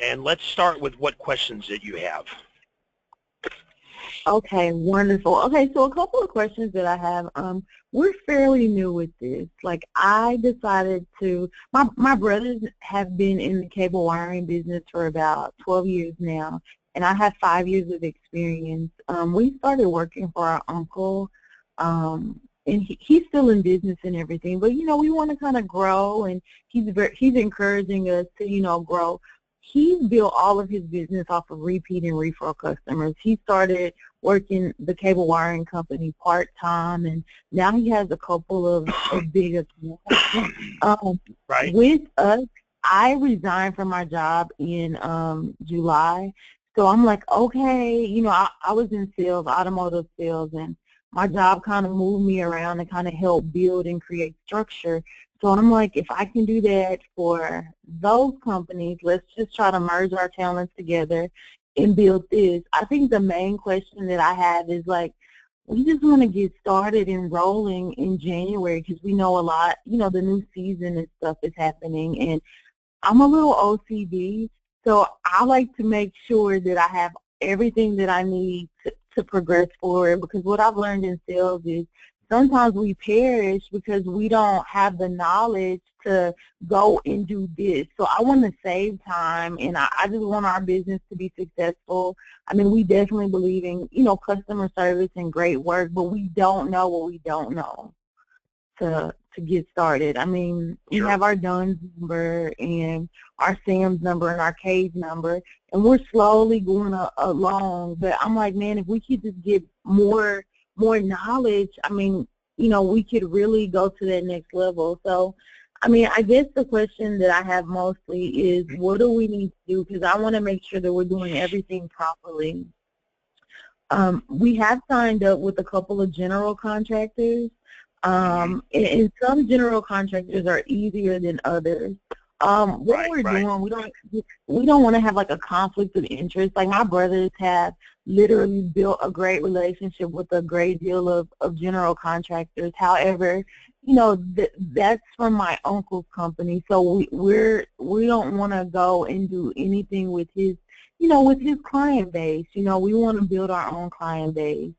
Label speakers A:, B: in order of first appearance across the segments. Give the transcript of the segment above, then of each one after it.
A: And let's start with what questions that you have.
B: Okay, wonderful. Okay, so a couple of questions that I have. We're fairly new with this. Like, I decided to, my brothers have been in the cable wiring business for about 12 years now, and I have 5 years of experience. We started working for our uncle, and he's still in business and everything, but, we want to kind of grow, and he's encouraging us to, grow. He's built all of his business off of repeat and referral customers. He started working the cable wiring company part-time, and now he has a couple of big accounts.
A: Right.
B: With us, I resigned from my job in July, so I'm like, okay, I was in sales, automotive sales, and my job kind of moved me around and kind of helped build and create structure. So I'm like, if I can do that for those companies, let's just try to merge our talents together and build this. I think the main question that I have is, like, we just want to get started and rolling in January because we know a lot, the new season and stuff is happening. And I'm a little OCD, so I like to make sure that I have everything that I need to progress forward, because what I've learned in sales is sometimes we perish because we don't have the knowledge to go and do this. So I want to save time, and I just want our business to be successful. I mean, we definitely believe in, customer service and great work, but we don't know what we don't know to get started. I mean, we have our DUNS number and our SAMS number and our CAVE number, and we're slowly going along. But I'm like, man, if we could just get more knowledge, I mean, we could really go to that next level. So, I mean, I guess the question that I have mostly is, what do we need to do? Because I want to make sure that we're doing everything properly. We have signed up with a couple of general contractors, and some general contractors are easier than others. What we're doing, we don't want to have like a conflict of interest. Like, my brothers have literally built a great relationship with a great deal of general contractors. However, that's from my uncle's company, so we don't want to go and do anything with his, with his client base. We want to build our own client base.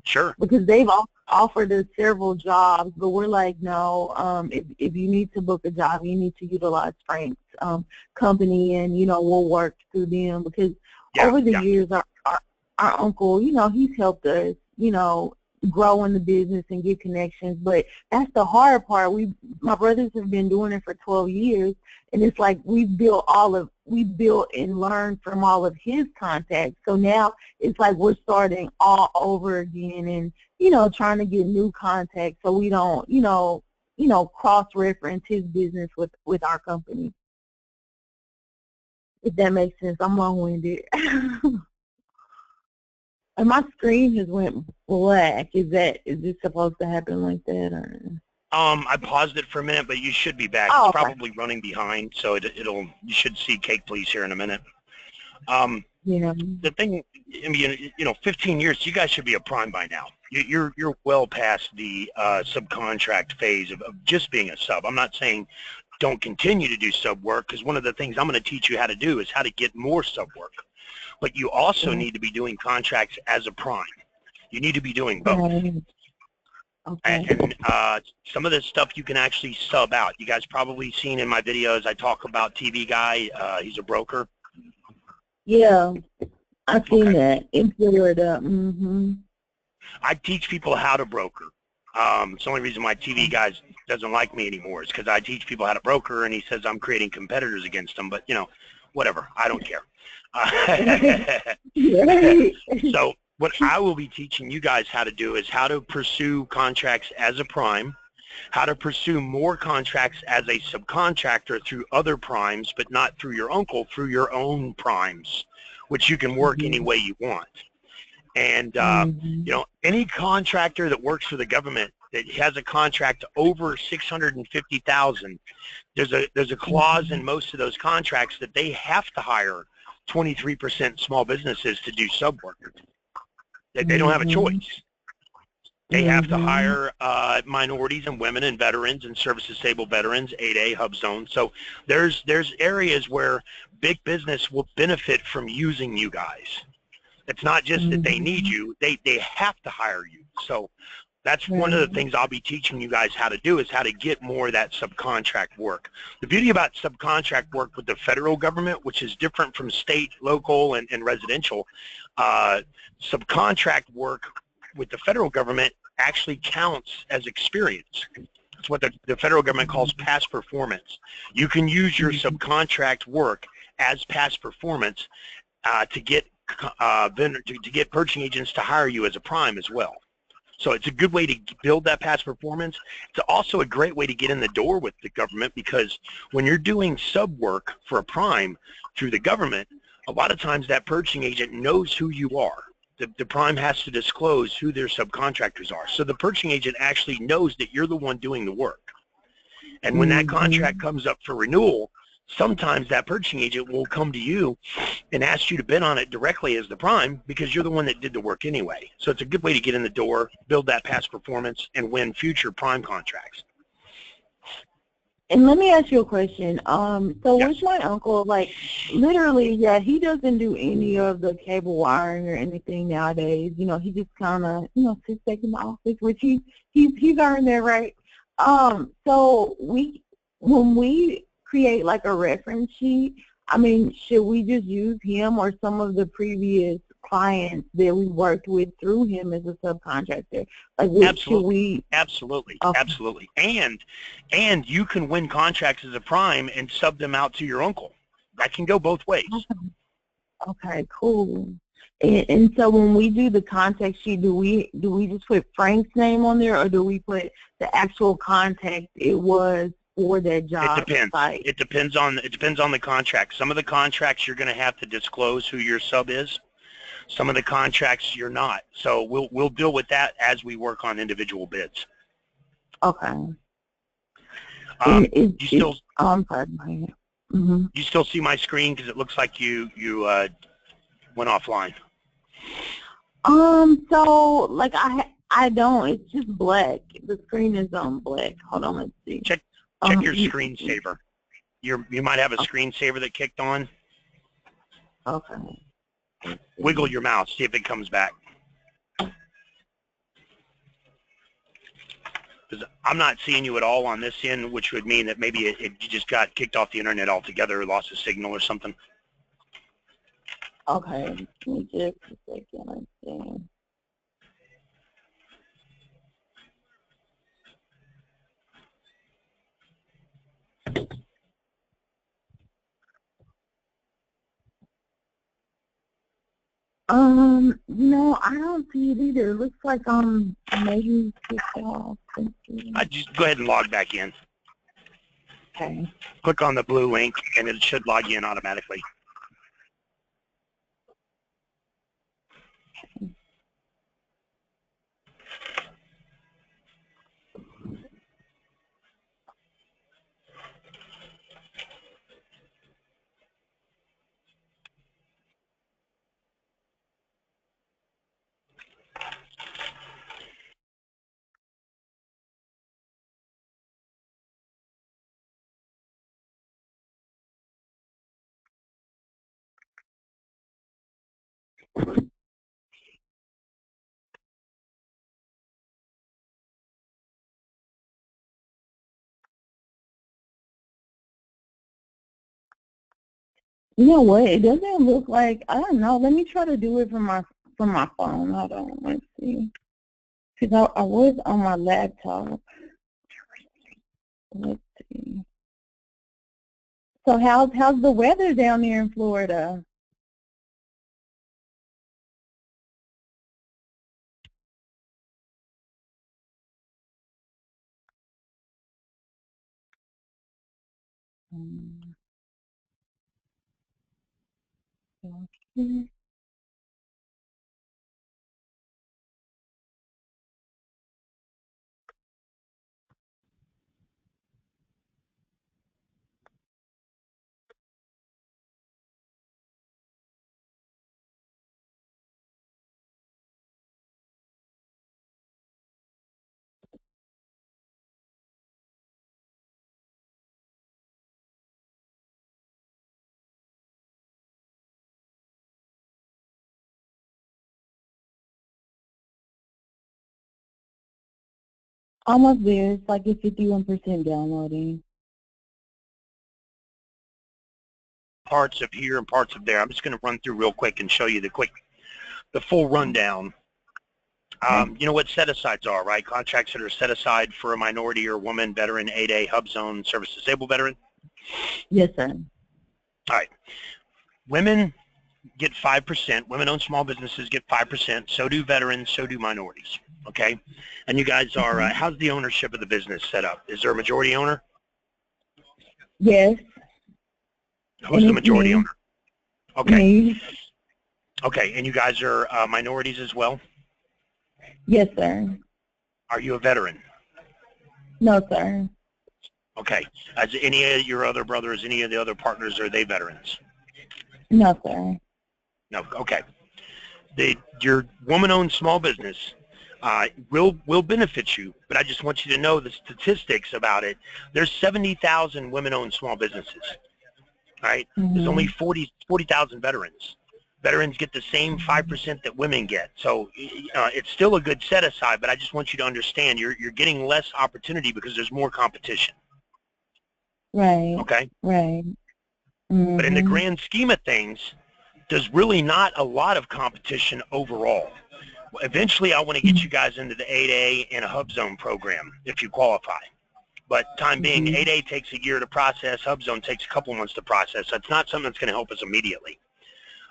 A: Sure.
B: Because they've offered us several jobs, but we're like, no, if you need to book a job, you need to utilize Frank's company, and, we'll work through them, because over the years, our uncle, he's helped us, grow in the business and get connections, but that's the hard part. My brothers have been doing it for 12 years, and it's like we built and learned from all of his contacts. So now it's like we're starting all over again, and trying to get new contacts so we don't cross-reference his business with our company. If that makes sense. I'm long-winded. And my screen has went black. Is this supposed to happen like that, or?
A: I paused it for a minute, but you should be back.
B: Oh,
A: it's probably running behind, so you should see Cake Please here in a minute. The thing, I mean, 15 years, you guys should be a prime by now. You're well past the subcontract phase of just being a sub. I'm not saying don't continue to do sub work, because one of the things I'm going to teach you how to do is how to get more sub work. But you also need to be doing contracts as a prime. You need to be doing both.
B: Okay.
A: And some of this stuff you can actually sub out. You guys probably seen in my videos, I talk about TV Guy. He's a broker.
B: Yeah, I've seen that in Florida.
A: I teach people how to broker. It's the only reason why TV Guy doesn't like me anymore is because I teach people how to broker, and he says I'm creating competitors against them. But, whatever. I don't care. So what I will be teaching you guys how to do is how to pursue contracts as a prime, how to pursue more contracts as a subcontractor through other primes, but not through your uncle, through your own primes, which you can work any way you want. And, any contractor that works for the government that has a contract over $650,000, there's a clause in most of those contracts that they have to hire 23% small businesses to do sub work. They don't have a choice. They have to
B: Mm-hmm.
A: hire minorities and women and veterans and service-disabled veterans, 8A, hub zone. So there's areas where big business will benefit from using you guys. It's not just that they need
B: Mm-hmm.
A: you, they have to hire you. So that's one of the
B: Right.
A: things I'll be teaching you guys how to do is how to get more of that subcontract work. The beauty about subcontract work with the federal government, which is different from state, local, and residential, uh, subcontract work with the federal government actually counts as experience. It's what the federal government calls past performance. You can use your
B: Mm-hmm.
A: subcontract work as past performance to get to get purchasing agents to hire you as a prime as well. So it's a good way to build that past performance. It's also a great way to get in the door with the government because when you're doing sub work for a prime through the government, a lot of times that purchasing agent knows who you are. The prime has to disclose who their subcontractors are. So the purchasing agent actually knows that you're the one doing the work. And when that contract
B: Mm-hmm.
A: comes up for renewal, sometimes that purchasing agent will come to you and ask you to bid on it directly as the prime because you're the one that did the work anyway. So it's a good way to get in the door, build that past performance, and win future prime contracts.
B: And let me ask you a question. So with
A: Yes.
B: my uncle, like literally, yeah, he doesn't do any of the cable wiring or anything nowadays. You know, he just kind of, sits back in the office, which he's earned there, right? So when we create like a reference sheet, I mean, should we just use him or some of the previous clients that we worked with through him as a subcontractor? Like, should
A: Absolutely.
B: we?
A: Absolutely.
B: Okay.
A: Absolutely. And you can win contracts as a prime and sub them out to your uncle. That can go both ways.
B: Okay, cool. And so when we do the contact sheet, do we just put Frank's name on there, or do we put the actual contact it was for that
A: It
B: job
A: depends.
B: site?
A: It depends on the contract. Some of the contracts you're going to have to disclose who your sub is. Some of the contracts you're not. So we'll deal with that as we work on individual bids.
B: Okay.
A: Um,
B: And is
A: you
B: it?
A: still
B: Oh, I'm sorry. Mm-hmm.
A: you still see my screen because it looks like you went offline.
B: So like I don't. It's just black. The screen is on black. Hold on. Let's see.
A: Check your
B: You,
A: screensaver. You might have a screensaver that kicked on.
B: okay. Let's
A: Wiggle
B: see.
A: your mouse, see if it comes back. Because I'm not seeing you at all on this end, which would mean that maybe you just got kicked off the internet altogether or lost a signal or something.
B: Okay. Give me just a second. Let's see. No, I don't see it either. It looks like maybe kicked off. Let's see.
A: I just go ahead and log back in.
B: Okay.
A: Click on the blue link, and it should log you in automatically.
B: You know what? It doesn't look like, I don't know. Let me try to do it from my phone. Hold on. Let's see. Because I was on my laptop. Let's see. So how's the weather down there in Florida? Um, okay. Almost there. It's like at 51% downloading.
A: Parts of here and parts of there. I'm just going to run through real quick and show you the full rundown. You know what set-asides are, right? Contracts that are set aside for a minority or woman, veteran, 8A, hub zone, service disabled veteran.
B: Yes, sir.
A: All right. Women get 5%. Women-owned small businesses get 5%. So do veterans. So do minorities. Okay. And you guys are. How's the ownership of the business set up? Is there a majority owner?
B: Yes.
A: Who's the majority owner? Okay.
B: Me.
A: Okay. And you guys are minorities as well?
B: Yes, sir.
A: Are you a veteran?
B: No, sir.
A: Okay. As any of your other brothers, any of the other partners, are they veterans?
B: No, sir.
A: No. Okay. Your woman-owned small business will benefit you, but I just want you to know the statistics about it. There's 70,000 women-owned small businesses. All right. There's only 40,000 veterans. Veterans get the same 5% that women get. So it's still a good set aside, but I just want you to understand you're getting less opportunity because there's more competition.
B: Right.
A: Okay?
B: Right.
A: But in the grand scheme of things, there's really not a lot of competition overall. Eventually, I want to get you guys into the 8A and a hub zone program if you qualify. But time being, 8A takes a year to process, hub zone takes a couple months to process. So it's not something that's going to help us immediately.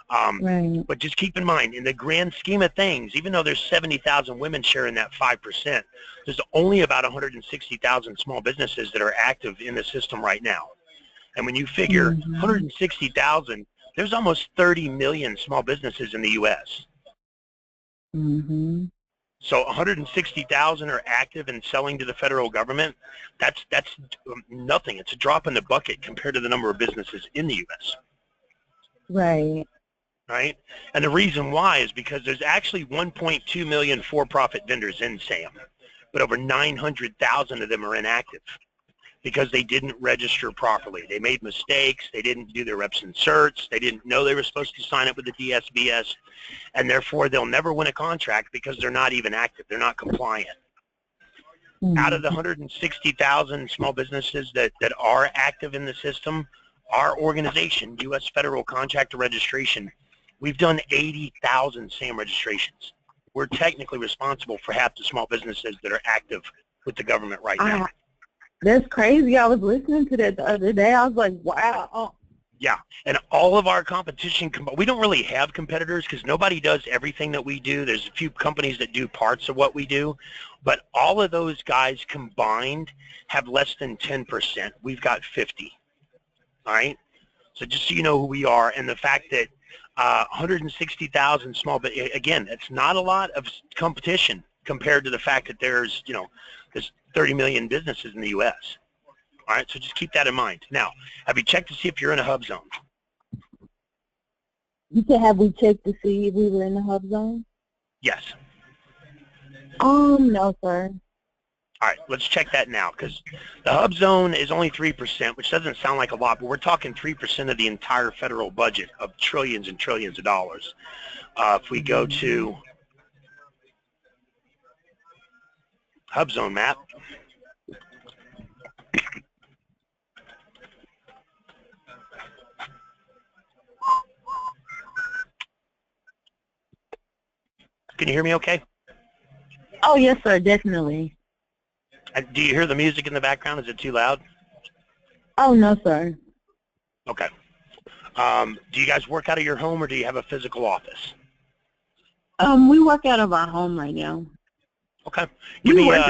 B: Right.
A: But just keep in mind, in the grand scheme of things, even though there's 70,000 women sharing that 5%, there's only about 160,000 small businesses that are active in the system right now. And when you figure 160,000, there's almost 30 million small businesses in the U.S. So 160,000 are active and selling to the federal government. That's nothing. It's a drop in the bucket compared to the number of businesses in the U.S.
B: Right.
A: Right? And the reason why is because there's actually 1.2 million for-profit vendors in SAM, but over 900,000 of them are inactive because they didn't register properly. They made mistakes. They didn't do their reps and certs. They didn't know they were supposed to sign up with the DSBS, and therefore they'll never win a contract because they're not even active. They're not compliant. Out of the 160,000 small businesses that are active in the system, our organization, U.S. Federal Contractor Registration, we've done 80,000 SAM registrations. We're technically responsible for half the small businesses that are active with the government right now.
B: That's crazy. I was listening to that the other day. I was like, wow.
A: Yeah, and all of our competition, we don't really have competitors because nobody does everything that we do. There's a few companies that do parts of what we do, but all of those guys combined have less than 10%. We've got 50, all right? So just so you know who we are, and the fact that 160,000 small, but again, it's not a lot of competition compared to the fact that there's 30 million businesses in the U.S. All right, so just keep that in mind. Now, have you checked to see if you're in a hub zone?
B: You said, have we checked to see if we were in the hub zone?
A: Yes.
B: No, sir.
A: All right, let's check that now because the hub zone is only 3%, which doesn't sound like a lot, but we're talking 3% of the entire federal budget of trillions and trillions of dollars. If we go to hub zone map, can you hear me okay?
B: Oh, yes, sir, definitely.
A: Do you hear the music in the background? Is it too loud?
B: Oh, no, sir.
A: Okay. Do you guys work out of your home or do you have a physical office?
B: We work out of our home right now.
A: Okay.
B: We were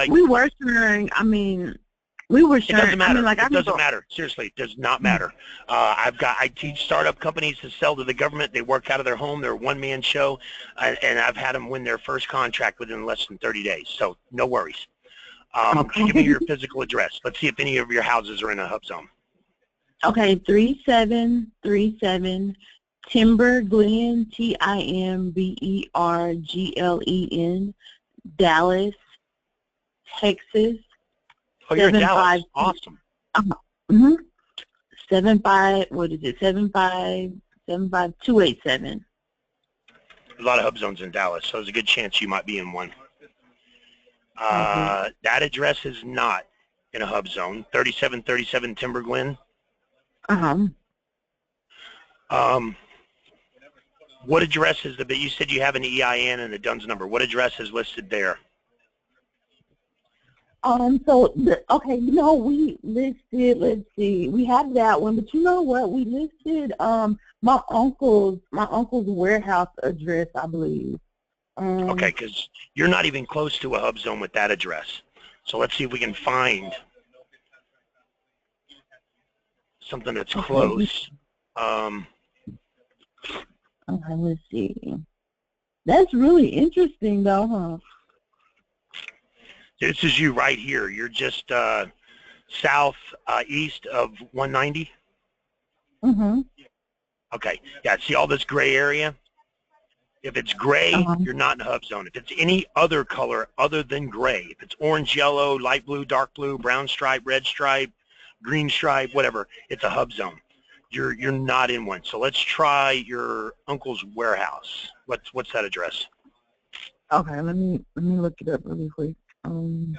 B: sharing, we were sharing.
A: It doesn't matter.
B: It
A: doesn't matter. Seriously, it does not matter. I teach startup companies to sell to the government. They work out of their home. They're a one-man show, and I've had them win their first contract within less than 30 days. So no worries.
B: Okay.
A: Give me your physical address. Let's see if any of your houses are in a hub zone.
B: Okay, 3737 Timber Glen, Timberglen, Dallas, Texas.
A: Oh, you're in Dallas. Awesome.
B: 75287.
A: A lot of hub zones in Dallas, so there's a good chance you might be in one. That address is not in a hub zone. 3737 Timber Glen. What address is the? You said you have an EIN and a DUNS number. What address is listed there?
B: Okay, we listed, let's see, we have that one, but you know what? We listed my uncle's warehouse address, I believe.
A: Okay, because you're not even close to a hub zone with that address. So let's see if we can find something that's close.
B: Okay, let's see. That's really interesting, though, huh?
A: This is you right here. You're just east of 190?
B: Mm-hmm.
A: Okay. Yeah, see all this gray area? If it's gray, you're not in a hub zone. If it's any other color other than gray, if it's orange, yellow, light blue, dark blue, brown stripe, red stripe, green stripe, whatever, it's a hub zone. You're not in one. So let's try your uncle's warehouse. What's that address?
B: Okay, let me look it up really quick. You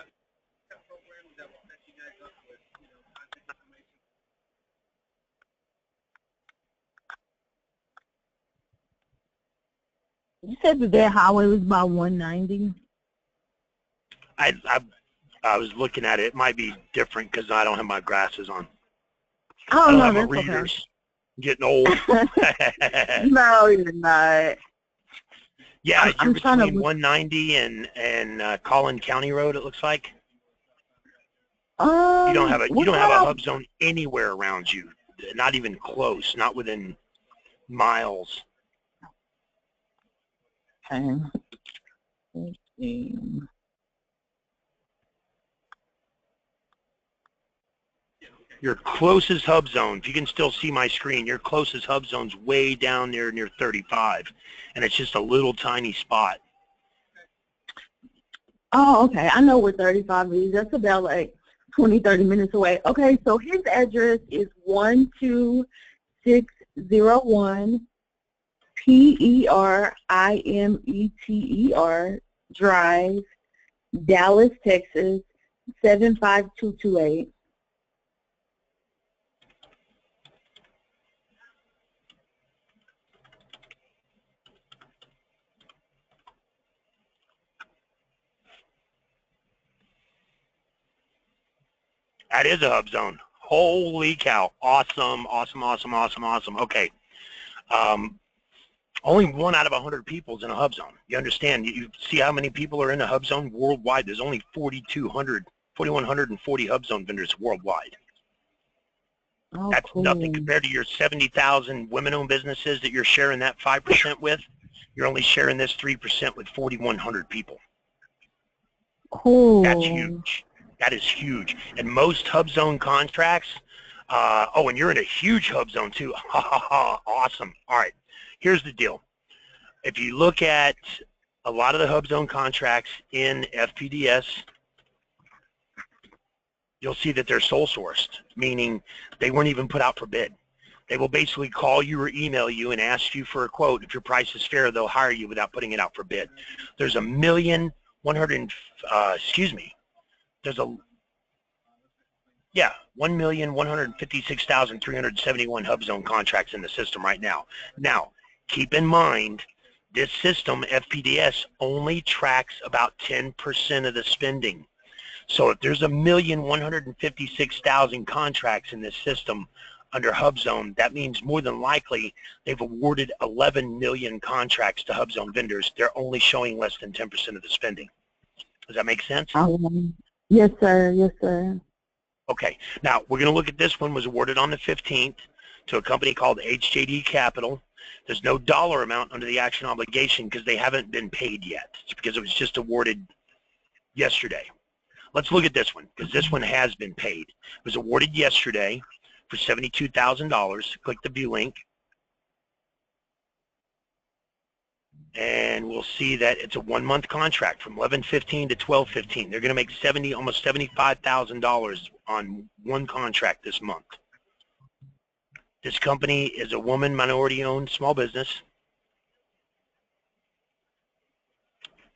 B: said that their highway was about 190?
A: I was looking at it. It might be different because I don't have my glasses on.
B: Oh,
A: I don't
B: no,
A: have my
B: that's
A: readers. I'm getting old.
B: No, you're not.
A: Yeah,
B: I'm
A: you're
B: trying to
A: between 190 and Collin County Road, it looks like. You don't have a hub zone anywhere around you. Not even close. Not within miles.
B: Okay. Let's see.
A: Your closest hub zone, if you can still see my screen, your closest hub zone's way down there near 35, and it's just a little tiny spot.
B: Oh, okay. I know where 35 is. That's about like 20, 30 minutes away. Okay, so his address is 12601 Perimeter Drive, Dallas, Texas, 75228.
A: That is a hub zone. Holy cow. Awesome, awesome, awesome, awesome, awesome. Okay. Only 1 out of 100 people is in a hub zone. You understand? You see how many people are in a hub zone worldwide? There's only 4,140 hub zone vendors worldwide.
B: Oh,
A: That's
B: cool.
A: nothing compared to your 70,000 women-owned businesses that you're sharing that 5% with. You're only sharing this 3% with 4,100 people.
B: Cool.
A: That's huge. That is huge. And most hub zone contracts, and you're in a huge hub zone too. Awesome. All right. Here's the deal. If you look at a lot of the hub zone contracts in FPDS, you'll see that they're sole sourced, meaning they weren't even put out for bid. They will basically call you or email you and ask you for a quote. If your price is fair, they'll hire you without putting it out for bid. There's there's 1,156,371 hub zone contracts in the system right now. Now, keep in mind, this system, FPDS, only tracks about 10% of the spending. So if there's 1,156,000 contracts in this system under hub zone, that means more than likely they've awarded 11 million contracts to hub zone vendors. They're only showing less than 10% of the spending. Does that make sense?
B: Yes, sir. Yes, sir.
A: Okay. Now, we're going to look at this one. Was awarded on the 15th to a company called HJD Capital. There's no dollar amount under the action obligation because they haven't been paid yet. It's because it was just awarded yesterday. Let's look at this one because this one has been paid. It was awarded yesterday for $72,000. Click the view link. And we'll see that it's a 1-month contract from 11/15 to 12/15. They're going to make almost $75,000 on one contract this month. This company is a woman minority-owned small business.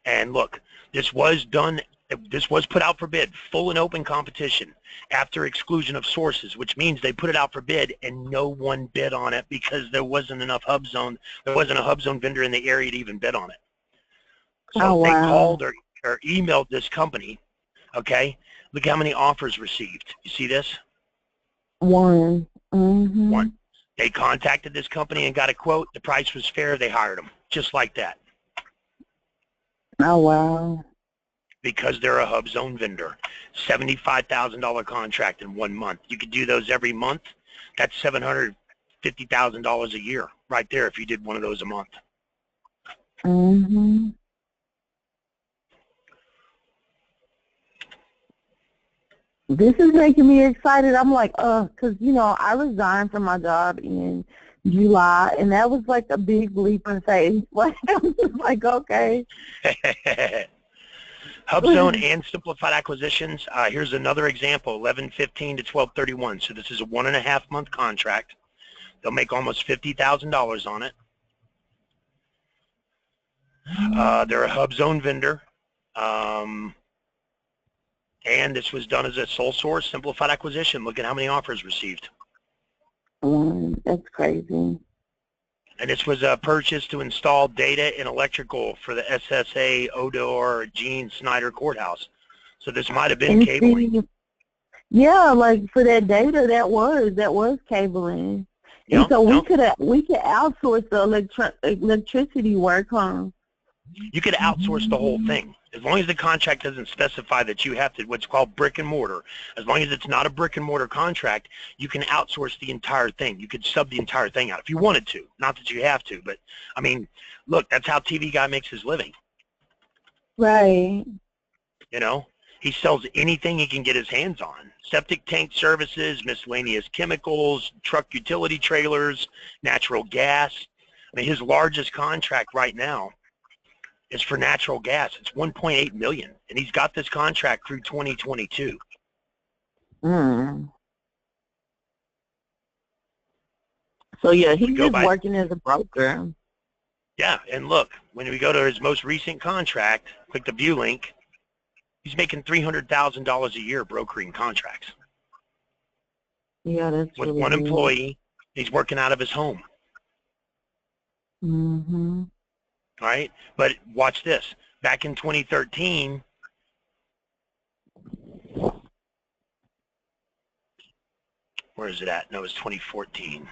A: And look, this was done This was put out for bid, full and open competition after exclusion of sources, which means they put it out for bid and no one bid on it because there wasn't enough hub zone. There wasn't a hub zone vendor in the area to even bid on it. So
B: Oh,
A: they
B: wow.
A: called or emailed this company, okay? Look how many offers received. You see this?
B: One. Mm-hmm.
A: One. They contacted this company and got a quote. The price was fair. They hired them, just like that.
B: Oh, wow.
A: Because they're a hub zone vendor. $75,000 contract in 1 month. You could do those every month. That's $750,000 a year right there if you did one of those a month.
B: Mm-hmm. This is making me excited. I'm like, because, you know, I resigned from my job in July, and that was like a big leap in faith. Like, I'm just like, okay.
A: Hub zone and simplified acquisitions. Here's another example, 11/15 to 12/31. So this is a 1.5 month contract. They'll make almost $50,000 on it. They're a hub zone vendor. And this was done as a sole source simplified acquisition. Look at how many offers received.
B: That's crazy.
A: And this was a purchase to install data and electrical for the SSA Odor Gene Snyder Courthouse. So this might have been cabling.
B: Yeah, like for that data, that was cabling. And so we could outsource the electricity work, huh?
A: You could outsource the whole thing. As long as the contract doesn't specify that you have to, what's called brick and mortar, as long as it's not a brick and mortar contract, you can outsource the entire thing. You could sub the entire thing out if you wanted to. Not that you have to, but, I mean, look, that's how TV Guy makes his living.
B: Right.
A: You know, he sells anything he can get his hands on. Septic tank services, miscellaneous chemicals, truck utility trailers, natural gas. I mean, his largest contract right now is for natural gas. It's $1.8 million, and he's got this contract through 2022.
B: So yeah, he's just working as a broker.
A: Yeah, and look, when we go to his most recent contract, click the view link, he's making $300,000 a year brokering contracts.
B: Yeah, that's
A: with
B: really
A: one
B: good.
A: employee. He's working out of his home.
B: Mm-hmm.
A: All right, but watch this. Back in 2013, where is it at? No, it's 2014.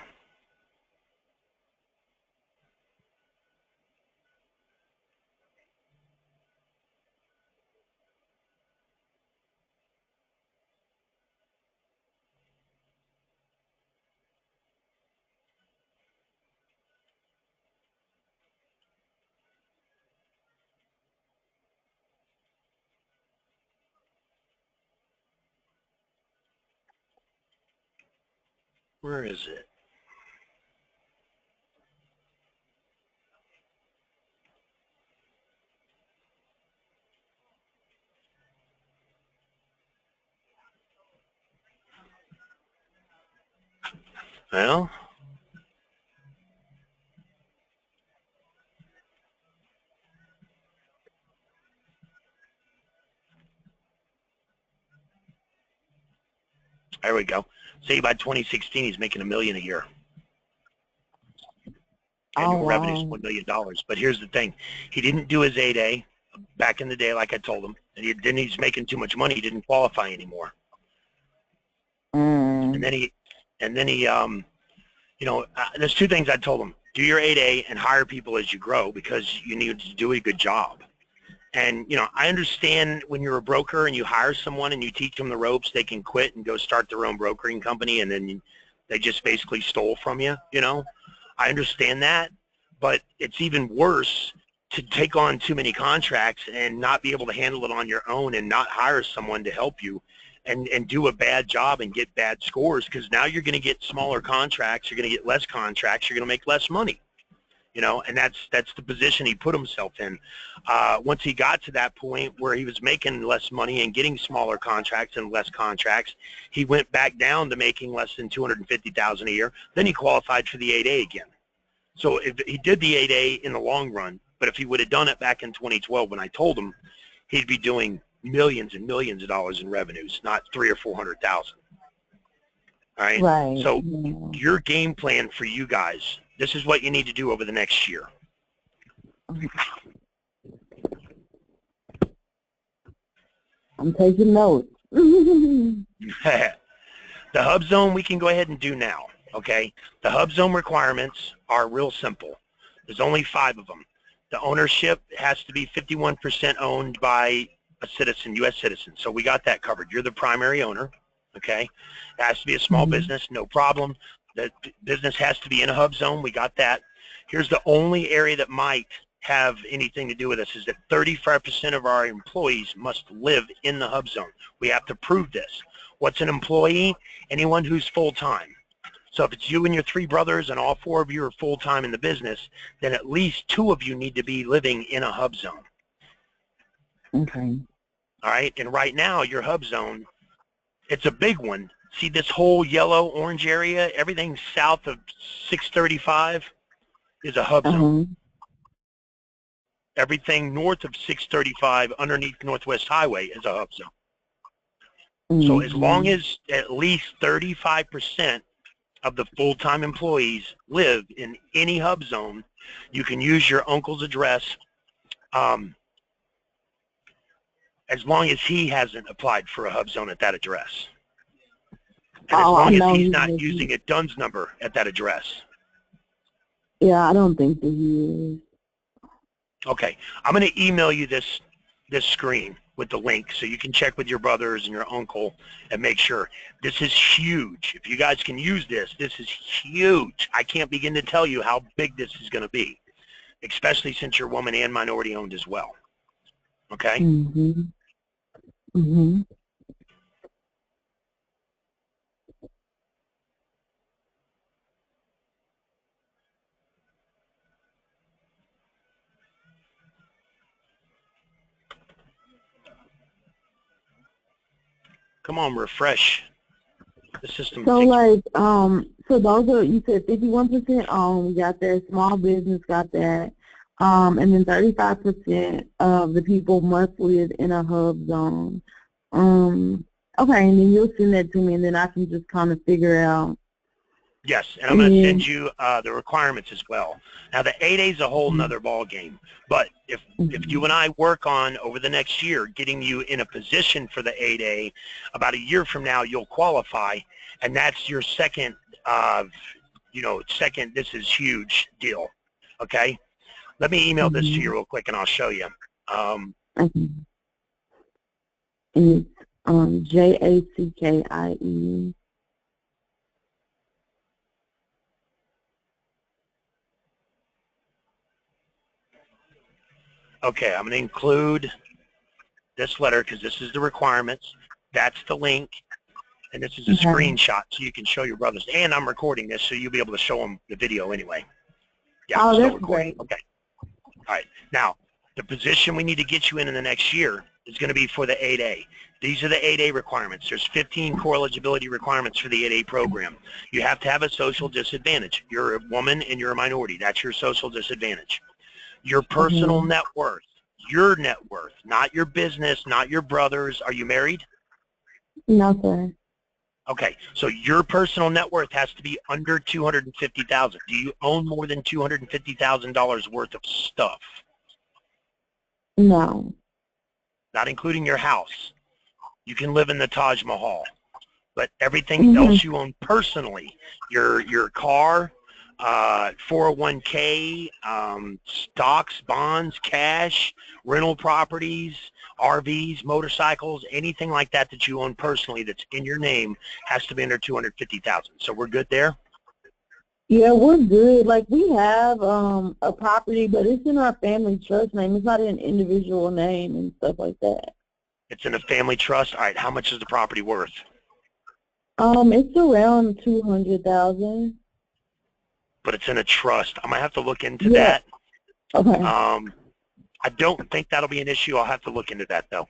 A: Where is it? Well, there we go. Say by 2016, he's making $1 million a year. Annual revenue is $1 million. But here's the thing. He didn't do his 8A back in the day like I told him. And he's making too much money. He didn't qualify anymore. And then he, you know, there's two things I told him. Do your 8A and hire people as you grow because you need to do a good job. And, you know, I understand when you're a broker and you hire someone and you teach them the ropes, they can quit and go start their own brokering company and then they just basically stole from you, you know. I understand that, but it's even worse to take on too many contracts and not be able to handle it on your own and not hire someone to help you and do a bad job and get bad scores, because now you're going to get smaller contracts, you're going to get less contracts, you're going to make less money. You know, and that's the position he put himself in. Once he got to that point where he was making less money and getting smaller contracts and less contracts, he went back down to making less than $250,000 a year. Then he qualified for the 8A again. So if he did the 8A in the long run, but if he would have done it back in 2012 when I told him, he'd be doing millions and millions of dollars in revenues, not 300 or 400,000. All right.
B: Right.
A: So
B: Yeah.
A: your game plan for you guys, this is what you need to do over the next year.
B: I'm taking notes.
A: The hub zone we can go ahead and do now, okay? The hub zone requirements are real simple. There's only 5 of them. The ownership has to be 51% owned by a citizen, U.S. citizen. So we got that covered. You're the primary owner, okay? It has to be a small business, no problem. The business has to be in a hub zone. We got that. Here's the only area that might have anything to do with this is that 35% of our employees must live in the hub zone. We have to prove this. What's an employee? Anyone who's full-time. So if it's you and your 3 brothers and all 4 of you are full-time in the business, then at least 2 of you need to be living in a hub zone.
B: Okay.
A: All right? And right now, your hub zone, it's a big one. See this whole yellow, orange area? Everything south of 635 is a hub zone. Everything north of 635 underneath Northwest Highway is a hub zone. So as long as at least 35% of the full-time employees live in any hub zone, you can use your uncle's address as long as he hasn't applied for a hub zone at that address. And as long as he's not using a DUNS number at that address.
B: Yeah, I don't think that he is.
A: Okay, I'm going to email you this screen with the link so you can check with your brothers and your uncle and make sure. This is huge. If you guys can use this, this is huge. I can't begin to tell you how big this is going to be, especially since you're woman and minority owned as well. Okay?
B: Mm-hmm. Mm-hmm.
A: Come on, refresh the system.
B: So like, so those are, you said 51% owned, we got that, small business got that, and then 35% of the people must live in a hub zone. Okay, and then you'll send that to me, and then I can just kind of figure out.
A: Yes, and I'm going to send you the requirements as well. Now, the 8A is a whole nother ball game, but if you and I work on over the next year getting you in a position for the 8A, about a year from now you'll qualify, and that's your second, this is huge deal, okay? Let me email this to you real quick, and I'll show you.
B: And it's Jackie.
A: Okay, I'm going to include this letter because this is the requirements. That's the link, and this is a screenshot so you can show your brothers. And I'm recording this so you'll be able to show them the video anyway. Yeah,
B: oh, that's great.
A: Okay. All right. Now, the position we need to get you in the next year is going to be for the 8A. These are the 8A requirements. There's 15 core eligibility requirements for the 8A program. You have to have a social disadvantage. You're a woman and you're a minority. That's your social disadvantage. Your personal net worth, your net worth, not your business, not your brothers. Are you married?
B: No, sir.
A: Okay, so your personal net worth has to be under $250,000. Do you own more than $250,000 worth of stuff?
B: No.
A: Not including your house. You can live in the Taj Mahal, but everything else you own personally, your car, 401k, stocks, bonds, cash, rental properties, RVs, motorcycles, anything like that that you own personally that's in your name has to be under $250,000. So we're good there?
B: Yeah, we're good. Like, we have a property, but it's in our family trust name. It's not in an individual name and stuff like that.
A: It's in a family trust? All right, how much is the property worth?
B: It's around $200,000.
A: But it's in a trust. I'm going to have to look into that.
B: Okay.
A: I don't think that'll be an issue. I'll have to look into that, though.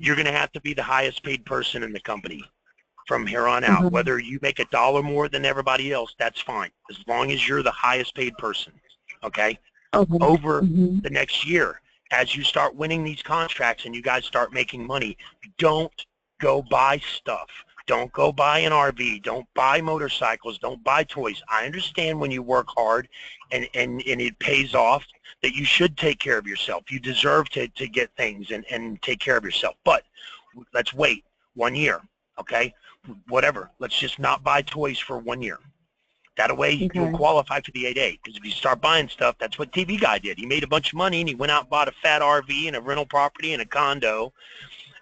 A: You're going to have to be the highest paid person in the company from here on out. Whether you make $1 more than everybody else, that's fine, as long as you're the highest paid person, okay? Over the next year. as you start winning these contracts and you guys start making money, don't go buy stuff. Don't go buy an RV. Don't buy motorcycles. Don't buy toys. I understand when you work hard and it pays off that you should take care of yourself. You deserve to get things and take care of yourself. But let's wait 1 year, okay? Whatever. Let's just not buy toys for 1 year. That way you'll qualify for the 8A. Because if you start buying stuff, that's what TV Guy did. He made a bunch of money and he went out and bought a fat RV and a rental property and a condo.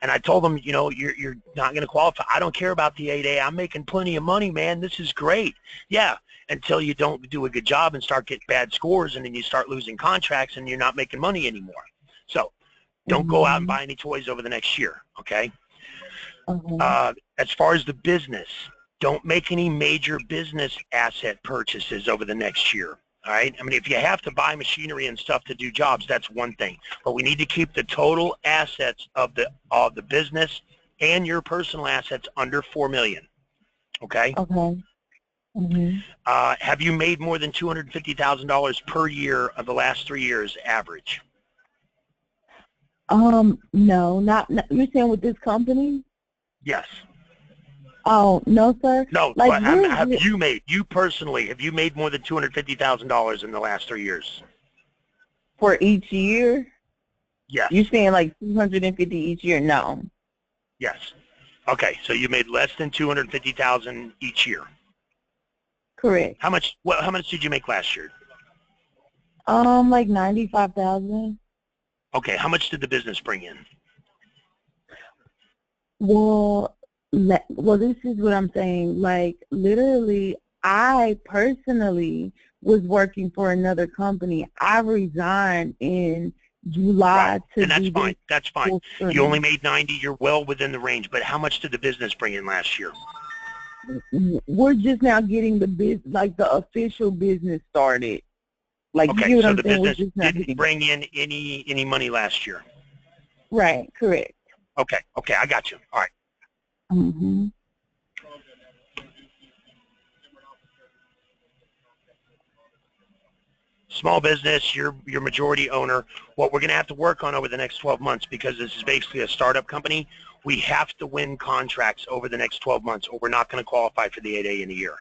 A: And I told him, you know, you're not going to qualify. I don't care about the 8A. I'm making plenty of money, man. This is great. Yeah, until you don't do a good job and start getting bad scores, and then you start losing contracts and you're not making money anymore. So don't go out and buy any toys over the next year, okay? As far as the business, don't make any major business asset purchases over the next year. All right. I mean, if you have to buy machinery and stuff to do jobs, that's one thing. But we need to keep the total assets of the business and your personal assets under $4 million. Okay.
B: Okay.
A: Have you made more than $250,000 per year of the last 3 years average?
B: No, not you're saying with this company?
A: Yes.
B: Oh, no, sir.
A: No,
B: like,
A: you personally, have you made more than $250,000 in the last 3 years?
B: For each year?
A: Yes.
B: You're saying like 250 each year? No.
A: Yes. Okay, so you made less than $250,000 each year.
B: Correct.
A: How much did you make last year?
B: Like 95,000.
A: Okay, how much did the business bring in?
B: Well, this is what I'm saying. Like, literally, I personally was working for another company. I resigned in July to
A: and that's fine. That's fine. You only made 90. You're well within the range. But how much did the business bring in last year?
B: We're just now getting the official business started. Like,
A: okay,
B: you know
A: so
B: what
A: the
B: I'm
A: business didn't bring in any money last year.
B: Right. Correct.
A: Okay. Okay, I got you. All right. Small business, you're majority owner. What we're going to have to work on over the next 12 months, because this is basically a startup company, we have to win contracts over the next 12 months or we're not going to qualify for the 8A in a year.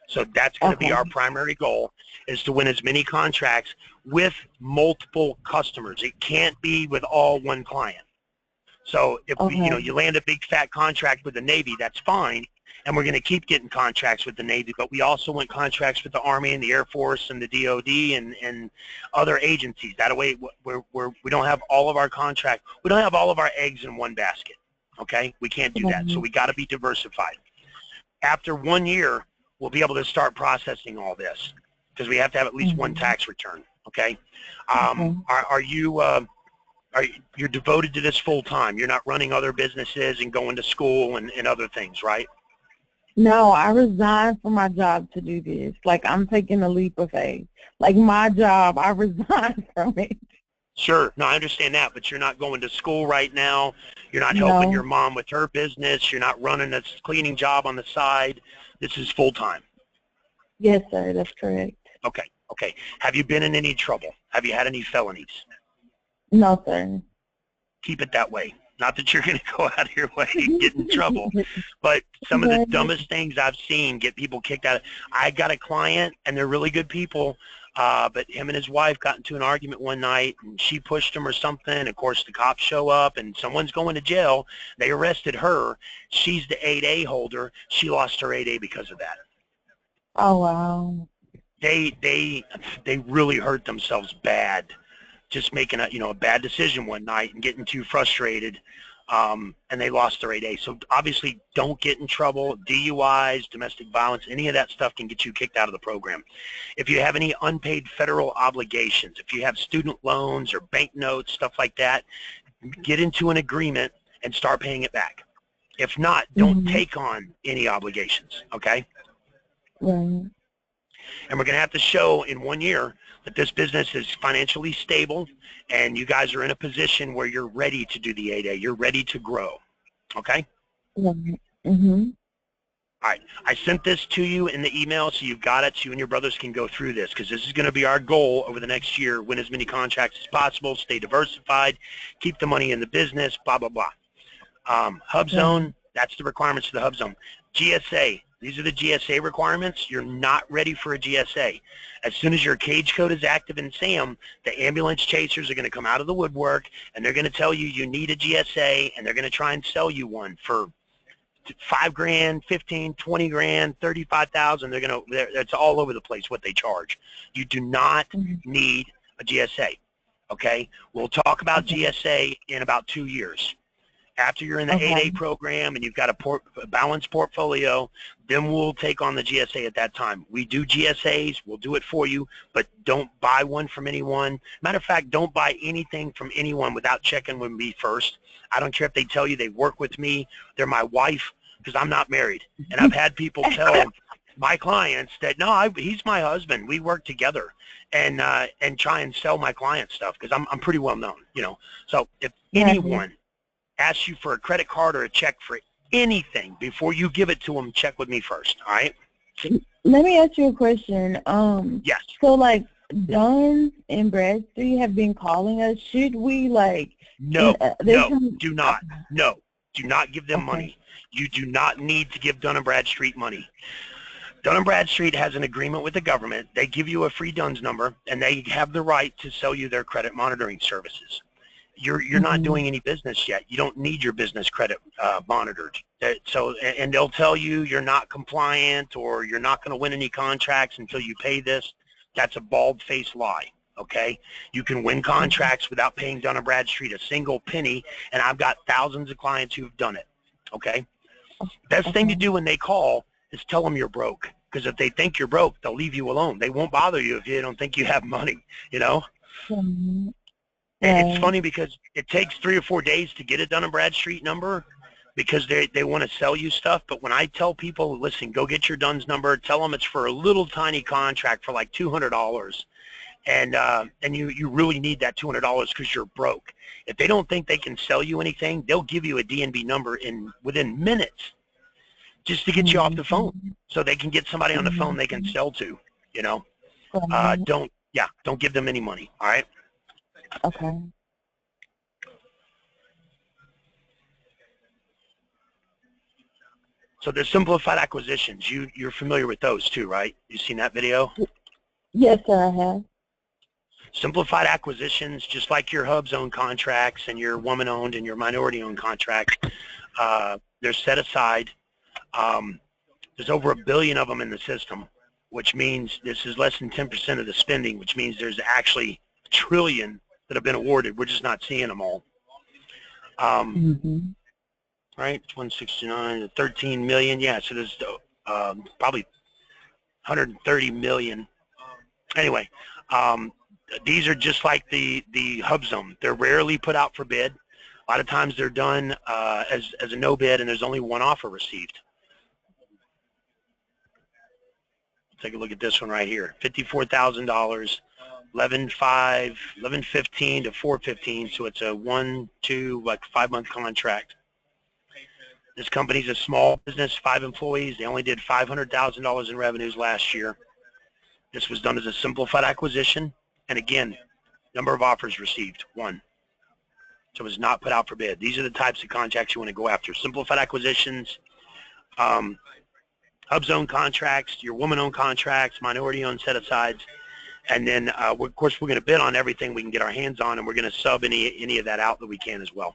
A: So that's going to be our primary goal, is to win as many contracts with multiple customers. It can't be with all one client. So if you land a big fat contract with the Navy, that's fine, and we're going to keep getting contracts with the Navy. But we also want contracts with the Army and the Air Force and the DoD and other agencies. That way, we don't have all of our we don't have all of our eggs in one basket. Okay, we can't do that. So we got to be diversified. After 1 year, we'll be able to start processing all this, because we have to have at least one tax return. Okay, you're devoted to this full time. You're not running other businesses and going to school and other things, right?
B: No, I resigned from my job to do this. Like, I'm taking a leap of faith. Like, my job, I resigned from it.
A: Sure. No, I understand that, but you're not going to school right now. You're not helping your mom with her business. You're not running a cleaning job on the side. This is full time.
B: Yes, sir. That's correct.
A: Okay. Okay. Have you been in any trouble? Have you had any felonies?
B: No, sir.
A: Keep it that way. Not that you're going to go out of your way and get in trouble, but some of the dumbest things I've seen get people kicked out. I got a client, and they're really good people, but him and his wife got into an argument one night, and she pushed him or something. Of course, the cops show up, and someone's going to jail. They arrested her. She's the 8A holder. She lost her 8A because of that.
B: Oh, wow.
A: They really hurt themselves bad, just making a bad decision one night and getting too frustrated, and they lost their 8A. So obviously, don't get in trouble. DUIs, domestic violence, any of that stuff can get you kicked out of the program. If you have any unpaid federal obligations, if you have student loans or bank notes, stuff like that, get into an agreement and start paying it back. If not, don't take on any obligations, okay?
B: Right.
A: And we're going to have to show in 1 year that this business is financially stable and you guys are in a position where you're ready to do the 8A. You're ready to grow. Okay?
B: Mm-hmm.
A: All right, I sent this to you in the email, so you've got it, so you and your brothers can go through this, because this is going to be our goal over the next year: win as many contracts as possible, stay diversified, keep the money in the business, blah, blah, blah. Hub Zone, that's the requirements for the Hub Zone. GSA, these are the GSA requirements. You're not ready for a GSA. As soon as your cage code is active in SAM, the ambulance chasers are going to come out of the woodwork, and they're going to tell you you need a GSA, and they're going to try and sell you one for $5,000, 15, 20 grand, 35,000. It's all over the place what they charge. You do not need a GSA. Okay, we'll talk about GSA in about 2 years. After you're in the 8A program and you've got a balanced portfolio, then we'll take on the GSA at that time. We do GSAs, we'll do it for you, but don't buy one from anyone. Matter of fact, don't buy anything from anyone without checking with me first. I don't care if they tell you they work with me, they're my wife, because I'm not married. And I've had people tell my clients that, no, he's my husband, we work together, and try and sell my client stuff, because I'm pretty well known, you know. So if anyone asks you for a credit card or a check for anything, before you give it to them, check with me first, all right?
B: Let me ask you a question.
A: Yes.
B: So, like, Duns and Bradstreet have been calling us. Should we, like...
A: No, do not. No, do not give them money. You do not need to give Dun & Bradstreet money. Dun & Bradstreet has an agreement with the government. They give you a free DUNS number, and they have the right to sell you their credit monitoring services. You're not doing any business yet. You don't need your business credit monitored. So, and they'll tell you you're not compliant or you're not going to win any contracts until you pay this. That's a bald-faced lie. Okay, you can win contracts without paying Dun & Bradstreet a single penny, and I've got thousands of clients who've done it. Okay, best thing to do when they call is tell them you're broke, because if they think you're broke, they'll leave you alone. They won't bother you if you don't think you have money. You know. It's funny because it takes 3 or 4 days to get a Dun & Bradstreet number, because they want to sell you stuff. But when I tell people, listen, go get your DUNS number, tell them it's for a little tiny contract for like $200, and you really need that $200 because you're broke. If they don't think they can sell you anything, they'll give you a DNB number within minutes, just to get you off the phone, so they can get somebody on the phone they can sell to. You know, don't give them any money. All right.
B: Okay.
A: So there's simplified acquisitions. You're familiar with those too, right? You've seen that video?
B: Yes, sir, I have.
A: Simplified acquisitions, just like your Hub Zone contracts and your woman-owned and your minority-owned contracts, they're set aside. There's over 1 billion of them in the system, which means this is less than 10% of the spending, which means there's actually 1 trillion that have been awarded. We're just not seeing them all. Right, 169, 13 million. Yeah, so there's probably 130 million. Anyway, these are just like the Hub Zone. They're rarely put out for bid. A lot of times they're done as a no bid, and there's only one offer received. Take a look at this one right here. $54,000, 11.15 to 4.15. So it's a 1, 2, like 5-month contract. This company's a small business, 5 employees. They only did $500,000 in revenues last year. This was done as a simplified acquisition. And again, number of offers received, 1. So it's not put out for bid. These are the types of contracts you want to go after. Simplified acquisitions, Hub Zone contracts, your woman-owned contracts, minority-owned set-asides. And then, of course, we're going to bid on everything we can get our hands on, and we're going to sub any of that out that we can as well.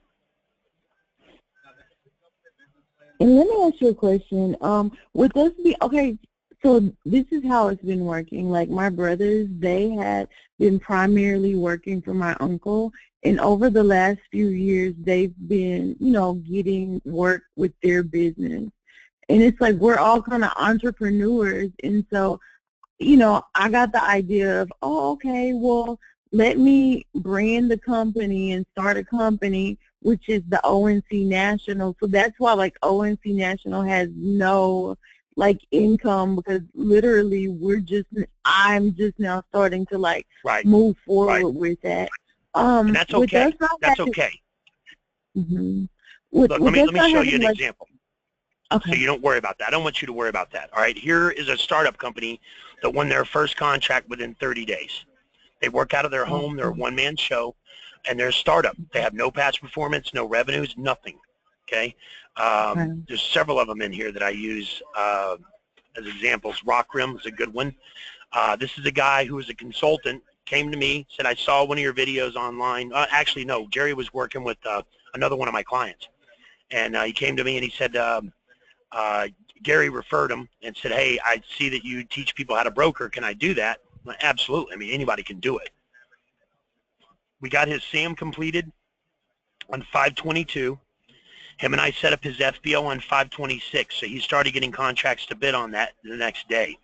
B: And let me ask you a question. Would this be, okay, so this is how it's been working. Like my brothers, they had been primarily working for my uncle, and over the last few years, they've been, you know, getting work with their business. And it's like we're all kind of entrepreneurs, and so, you know, I got the idea of, oh, okay, well, let me brand the company and start a company, which is the ONC National. So that's why, like, ONC National has no, like, income, because literally I'm just now starting to, like, move forward with that.
A: And that's okay. That's okay.
B: Mm-hmm.
A: Look, let me show you an example.
B: Okay.
A: So you don't worry about that. I don't want you to worry about that. All right. Here is a startup company that won their first contract within 30 days. They work out of their home. They're a one-man show, and they're a startup. They have no past performance, no revenues, nothing. Okay. There's several of them in here that I use as examples. Rock Rim is a good one. This is a guy who is a consultant, came to me, said, I saw one of your videos online. Actually, no, Jerry was working with another one of my clients. And he came to me and he said, Gary referred him and said, hey, I see that you teach people how to broker. Can I do that? Well, absolutely. I mean, anybody can do it. We got his SAM completed on 5/22. Him and I set up his FBO on 5/26. So he started getting contracts to bid on that the next day.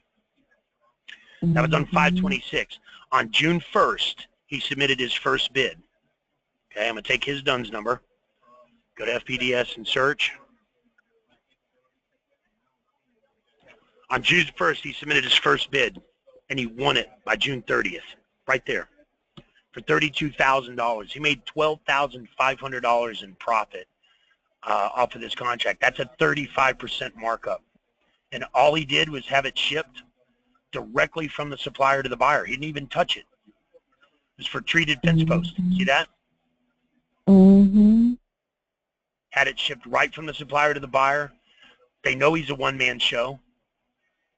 A: That was on 5/26. On June 1st, he submitted his first bid. Okay, I'm going to take his DUNS number. Go to FPDS and search. On June 1st, he submitted his first bid, and he won it by June 30th, right there, for $32,000. He made $12,500 in profit off of this contract. That's a 35% markup. And all he did was have it shipped directly from the supplier to the buyer. He didn't even touch it. It was for treated fence posts. See that?
B: Mm-hmm.
A: Had it shipped right from the supplier to the buyer. They know he's a one-man show.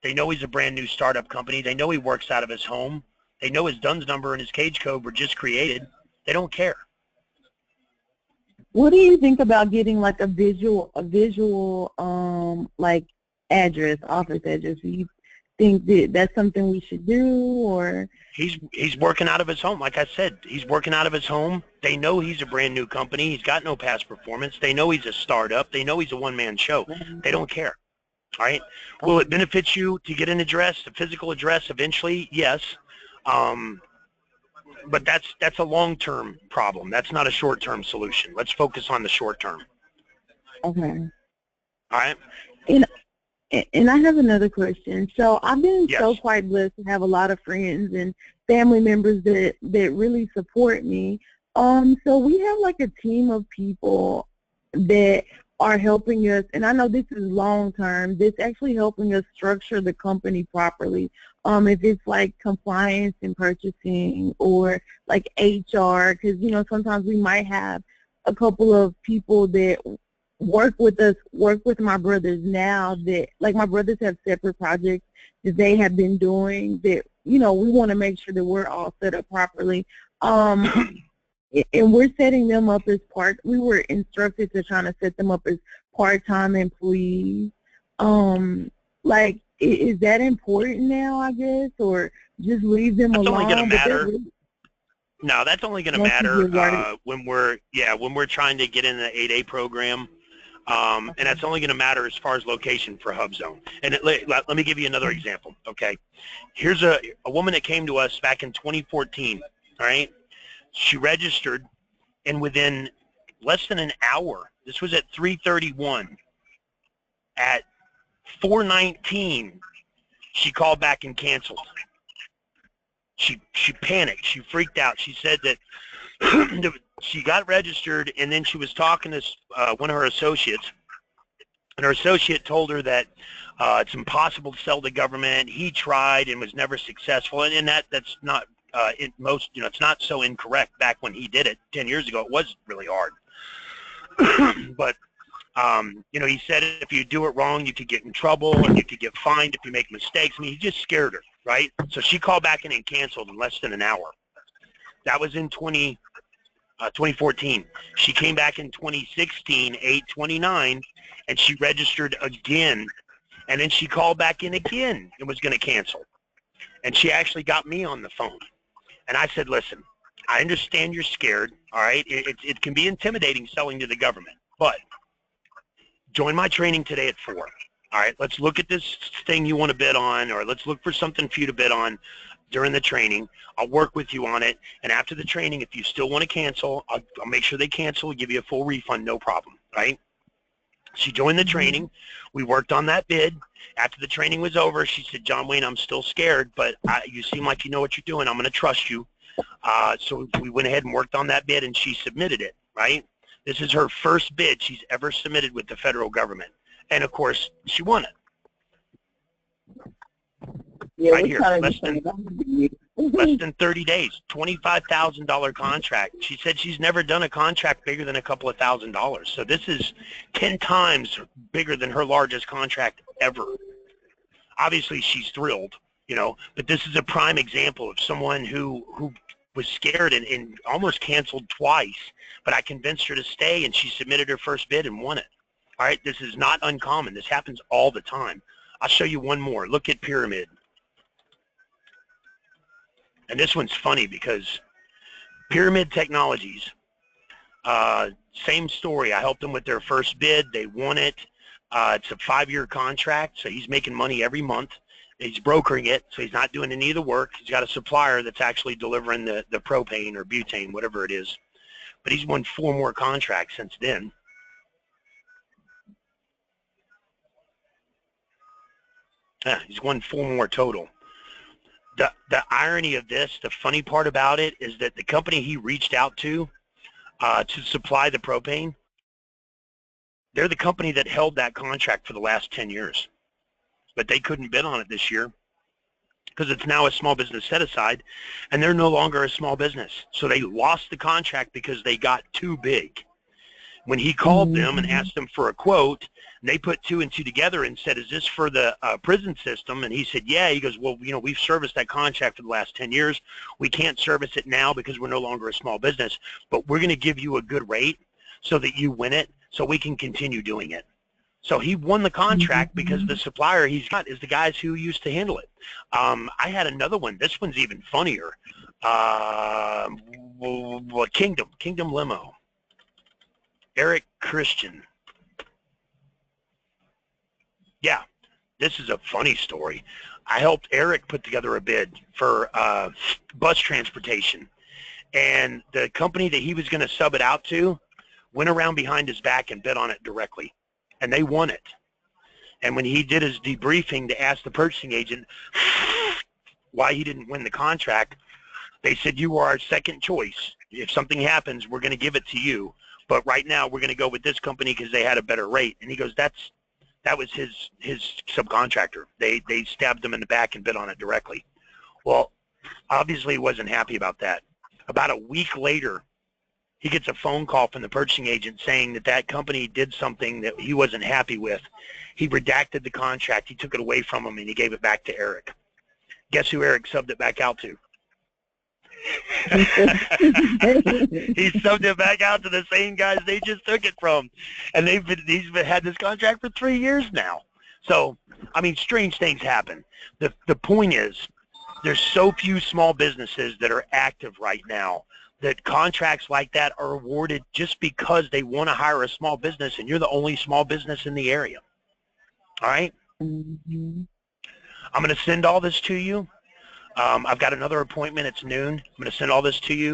A: They know he's a brand new startup company. They know he works out of his home. They know his DUNS number and his cage code were just created. They don't care.
B: What do you think about getting like a visual like address, office address? Do you think that that's something we should do, or?
A: He's working out of his home. Like I said, he's working out of his home. They know he's a brand new company. He's got no past performance. They know he's a startup. They know he's a one-man show. They don't care. All right. Will it benefit you to get an address, a physical address eventually? Yes. But that's a long-term problem. That's not a short-term solution. Let's focus on the short term.
B: Okay.
A: All right.
B: And I have another question. So I've been
A: Yes.
B: so quite blessed to have a lot of friends and family members that really support me. So we have like a team of people that are helping us, and I know this is long term, that's actually helping us structure the company properly. If it's like compliance and purchasing, or like HR, because you know sometimes we might have a couple of people that work with my brothers now, that like my brothers have separate projects that they have been doing, that you know we want to make sure that we're all set up properly. And we're setting them up as we were instructed to try to set them up as part-time employees. Like, is that important now, I guess, or just leave them alone?
A: That's only going to matter. No, that's only going to matter when we're trying to get in the 8A program. And that's only going to matter as far as location for HubZone. And let me give you another example, okay? Here's a woman that came to us back in 2014, all right? She registered, and within less than an hour, this was at 3:31, at 4:19, she called back and canceled. She panicked. She freaked out. She said that she got registered, and then she was talking to one of her associates, and her associate told her that it's impossible to sell to government. He tried and was never successful, and that's not it's not so incorrect. Back when he did it 10 years ago, it was really hard. But he said if you do it wrong, you could get in trouble, and you could get fined if you make mistakes. I mean, he just scared her, right? So she called back in and canceled in less than an hour. That was in 2014. She came back in 2016, 8/29, and she registered again, and then she called back in again and was going to cancel. And she actually got me on the phone. And I said, listen, I understand you're scared, all right? It can be intimidating selling to the government, but join my training today at 4. All right, let's look at this thing you want to bid on, or let's look for something for you to bid on during the training. I'll work with you on it. And after the training, if you still want to cancel, I'll make sure they cancel, give you a full refund, no problem, right? She joined the training. We worked on that bid. After the training was over, she said, John Wayne, I'm still scared, but you seem like you know what you're doing. I'm going to trust you. So we went ahead and worked on that bid, and she submitted it, right? This is her first bid she's ever submitted with the federal government. And of course, she won it.
B: Yeah,
A: Right
B: we're
A: here,
B: trying to
A: less than 30 days, $25,000 contract. She said she's never done a contract bigger than a couple of $1,000s. So this is 10 times bigger than her largest contract ever. Obviously, she's thrilled, you know, but this is a prime example of someone who was scared and almost canceled twice, but I convinced her to stay, and she submitted her first bid and won it. All right, this is not uncommon. This happens all the time. I'll show you one more. Look at Pyramid. And this one's funny because Pyramid Technologies, same story. I helped them with their first bid. They won it. It's a 5-year contract, so he's making money every month. He's brokering it, so he's not doing any of the work. He's got a supplier that's actually delivering the propane or butane, whatever it is. But he's won 4 more contracts since then. Yeah, he's won 4 more total. The irony of this, the funny part about it, is that the company he reached out to supply the propane, they're the company that held that contract for the last 10 years. But they couldn't bid on it this year because it's now a small business set-aside, and they're no longer a small business. So they lost the contract because they got too big. When he called them and asked them for a quote, and they put 2 and 2 together and said, is this for the prison system? And he said, yeah. He goes, well, you know, we've serviced that contract for the last 10 years. We can't service it now because we're no longer a small business, but we're going to give you a good rate so that you win it so we can continue doing it. So he won the contract because the supplier he's got is the guys who used to handle it. I had another one. This one's even funnier. Kingdom Limo. Eric Christian. Yeah, this is a funny story. I helped Eric put together a bid for bus transportation, and the company that he was going to sub it out to went around behind his back and bid on it directly, and they won it. And when he did his debriefing to ask the purchasing agent why he didn't win the contract, they said, you are our second choice. If something happens, we're going to give it to you. But right now, we're going to go with this company because they had a better rate. And he goes, that was his subcontractor. They stabbed him in the back and bid on it directly. Well, obviously he wasn't happy about that. About a week later, he gets a phone call from the purchasing agent saying that that company did something that he wasn't happy with. He redacted the contract. He took it away from him, and he gave it back to Eric. Guess who Eric subbed it back out to? He subbed it back out to the same guys they just took it from, and he's had this contract for 3 years now. So, I mean, strange things happen. The point is, there's so few small businesses that are active right now that contracts like that are awarded just because they want to hire a small business, and you're the only small business in the area. All right? I'm going to send all this to you. I've got another appointment. It's noon. I'm going to send all this to you.